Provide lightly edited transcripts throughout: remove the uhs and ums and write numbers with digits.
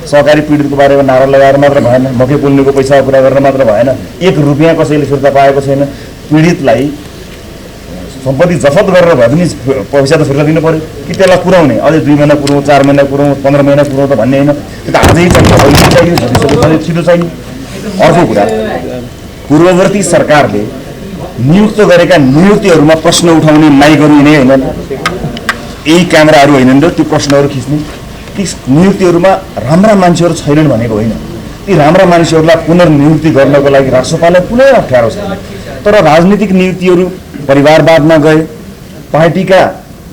सहकारी पीडितको बारेमा नारा लगाएर मात्र भएन, मकै पुल्नेको पैसा पुरा गरेर मात्र भएन, 1 रुपियाँ कसैले फिर्ता पाएको छैन। पीडितलाई सम्पत्ति जफत गरेर भए पनि पैसा त फिर्ता दिनु पर्यो कि त्यसलाई पुर्याउने, अझै 2 महिना पुर्याउँ, 4 महिना पुर्याउँ, 15 महिना पुर्याउँ त भन्ने होइन। त्यो त आजै चाहियो, भविष्यको छिटो चाहियो। अर्को कुरा, पूर्ववर्ती सरकारले नियुक्त गरेका नियुक्तिहरूमा प्रश्न उठाउने माइकहरू यिनै होइन, यही क्यामेराहरू होइन नि त त्यो प्रश्नहरू खिच्ने। ती नियुक्तिहरूमा राम्रा मान्छेहरू छैनन् भनेको होइन, ती राम्रा मान्छेहरूलाई पुनर्नियुक्ति गर्नको लागि राष्ट्रपाललाई कुनै अप्ठ्यारो छैन। तर राजनीतिक नियुक्तिहरू परिवारवादमा गए, पार्टीका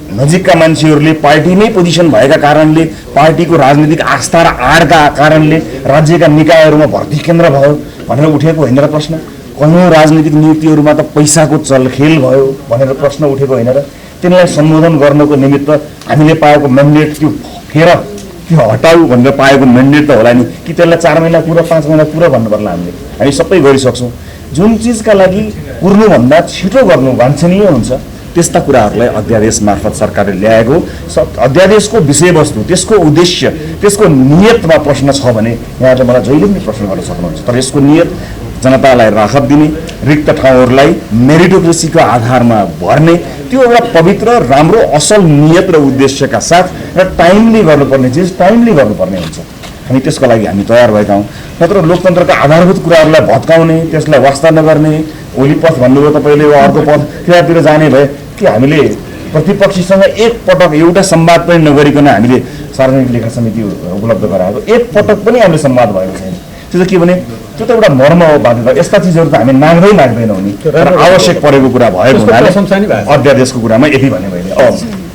नजिकका मान्छेहरूले पार्टीमै पोजिसन भएका कारणले, पार्टीको राजनीतिक आस्था र आडका कारणले राज्यका निकायहरूमा भर्ती केन्द्र भयो भनेर उठेको होइन र प्रश्न। कयौँ राजनीतिक नियुक्तिहरूमा त पैसाको चलखेल भयो भनेर प्रश्न उठेको होइन र। तिनलाई सम्बोधन गर्नको निमित्त हामीले पाएको म्यान्डेट त्यो फेर त्यो हटाऊ भनेर पाएको म्यान्डेट त होला नि, कि त्यसलाई 4 महिना पुरा 5 महिना पुरा भन्नु पर्ला। हामी सबै गरिसक्छौँ। जुन चिजका लागि पुर्नुभन्दा छिटो गर्नु वाञ्छनीय हुन्छ त्यस्ता कुराहरूलाई अध्यादेश मार्फत सरकारले ल्याएको। अध्यादेशको विषयवस्तु, त्यसको उद्देश्य, त्यसको नियतमा प्रश्न छ भने यहाँले मलाई जहिले पनि प्रश्न गर्न सक्नुहुन्छ। तर यसको नियत जनतालाई राहत दिने, रिक्त ठाउँहरूलाई मेरिटोक्रेसीको आधारमा भर्ने, त्यो एउटा पवित्र राम्रो असल नियत र उद्देश्यका साथ र टाइमली गर्नुपर्ने चिज टाइमली गर्नुपर्ने हुन्छ। हामी त्यसको लागि हामी तयार भएका हौँ। नत्र लोकतन्त्रका आधारभूत कुराहरूलाई भत्काउने, त्यसलाई वास्ता नगर्ने, ओली पथ भन्नुभयो तपाईँले, अर्को पथ त्यतातिर जाने भए कि हामीले प्रतिपक्षीसँग एक पटक एउटा संवाद पनि नगरिकन हामीले सार्वजनिक लेखा समिति उपलब्ध गराएको एक पटक पनि हामीले संवाद भएको छैन। त्यो त के भने त्यो त एउटा मर्म हो बाध्यता। यस्ता चिजहरू त हामी नाग्दैनौँ नि, तर आवश्यक परेको कुरा भएको हुनाले अध्यादेशको कुरामा यति भने मैले